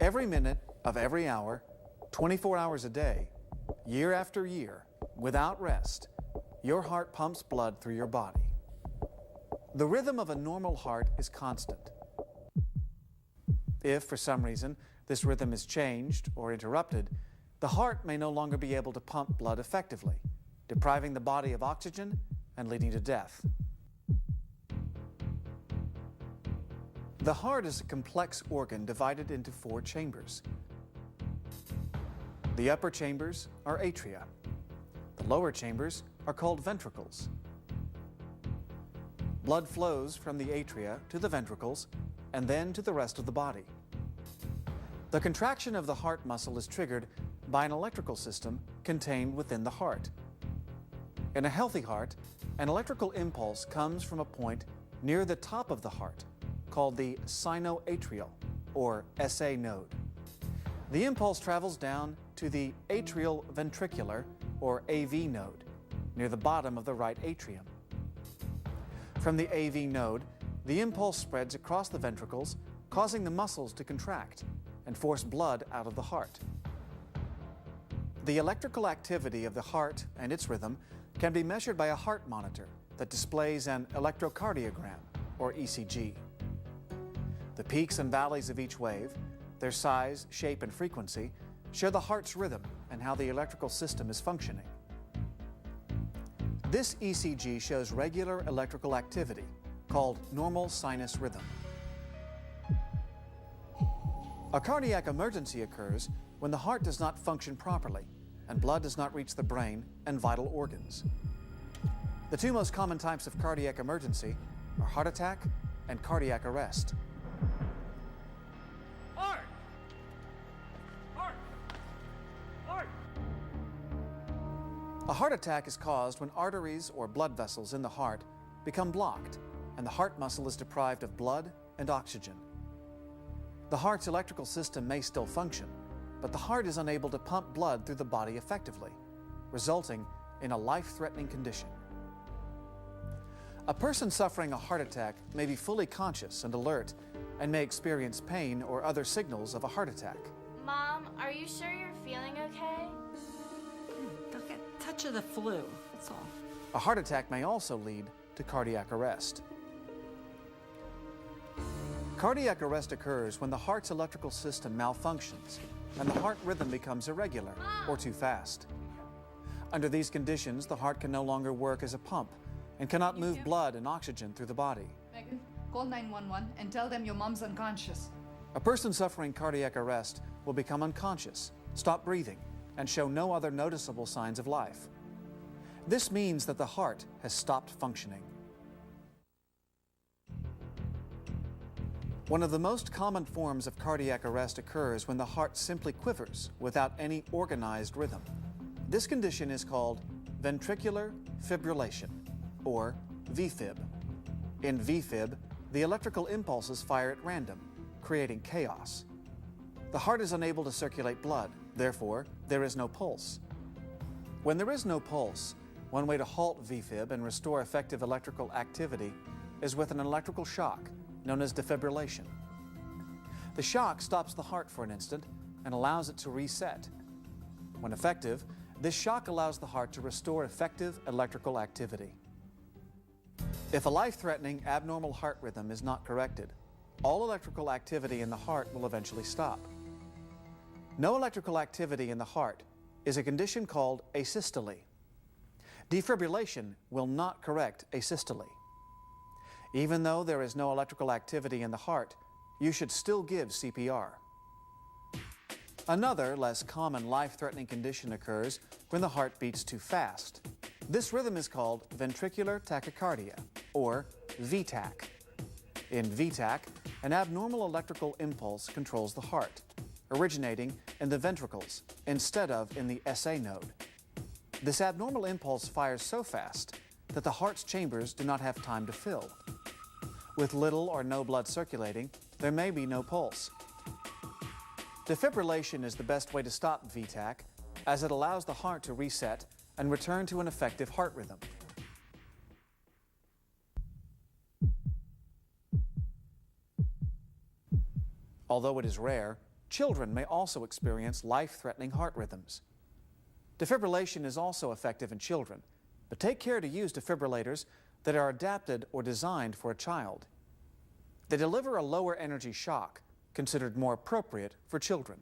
Every minute of every hour, 24 hours a day, year after year, without rest, your heart pumps blood through your body. The rhythm of a normal heart is constant. If, for some reason, this rhythm is changed or interrupted, the heart may no longer be able to pump blood effectively, depriving the body of oxygen and leading to death. The heart is a complex organ divided into 4 chambers. The upper chambers are atria. The lower chambers are called ventricles. Blood flows from the atria to the ventricles and then to the rest of the body. The contraction of the heart muscle is triggered by an electrical system contained within the heart. In a healthy heart, an electrical impulse comes from a point near the top of the heart, called the sinoatrial, or SA node. The impulse travels down to the atrial ventricular, or AV node, near the bottom of the right atrium. From the AV node, the impulse spreads across the ventricles, causing the muscles to contract and force blood out of the heart. The electrical activity of the heart and its rhythm can be measured by a heart monitor that displays an electrocardiogram, or ECG. The peaks and valleys of each wave, their size, shape, and frequency, show the heart's rhythm and how the electrical system is functioning. This ECG shows regular electrical activity, called normal sinus rhythm. A cardiac emergency occurs when the heart does not function properly and blood does not reach the brain and vital organs. The 2 most common types of cardiac emergency are heart attack and cardiac arrest. Heart! Heart! Heart! A heart attack is caused when arteries or blood vessels in the heart become blocked and the heart muscle is deprived of blood and oxygen. The heart's electrical system may still function, but the heart is unable to pump blood through the body effectively, resulting in a life-threatening condition. A person suffering a heart attack may be fully conscious and alert and may experience pain or other signals of a heart attack. Mom, are you sure you're feeling okay? They'll get a touch of the flu, that's all. A heart attack may also lead to cardiac arrest. Cardiac arrest occurs when the heart's electrical system malfunctions and the heart rhythm becomes irregular or too fast. Under these conditions, the heart can no longer work as a pump and cannot move blood and oxygen through the body. Megan, call 911 and tell them your mom's unconscious. A person suffering cardiac arrest will become unconscious, stop breathing, and show no other noticeable signs of life. This means that the heart has stopped functioning. One of the most common forms of cardiac arrest occurs when the heart simply quivers without any organized rhythm. This condition is called ventricular fibrillation, or VFib. In VFib, the electrical impulses fire at random, creating chaos. The heart is unable to circulate blood, therefore, there is no pulse. When there is no pulse, one way to halt VFib and restore effective electrical activity is with an electrical shock, known as defibrillation. The shock stops the heart for an instant and allows it to reset. When effective, this shock allows the heart to restore effective electrical activity. If a life-threatening abnormal heart rhythm is not corrected, all electrical activity in the heart will eventually stop. No electrical activity in the heart is a condition called asystole. Defibrillation will not correct asystole. Even though there is no electrical activity in the heart, you should still give CPR. Another, less common life-threatening condition occurs when the heart beats too fast. This rhythm is called ventricular tachycardia, or VTach. In VTach, an abnormal electrical impulse controls the heart, originating in the ventricles instead of in the SA node. This abnormal impulse fires so fast that the heart's chambers do not have time to fill. With little or no blood circulating, there may be no pulse. Defibrillation is the best way to stop VTach, as it allows the heart to reset and return to an effective heart rhythm. Although it is rare, children may also experience life-threatening heart rhythms. Defibrillation is also effective in children, but take care to use defibrillators that are adapted or designed for a child. They deliver a lower energy shock, considered more appropriate for children.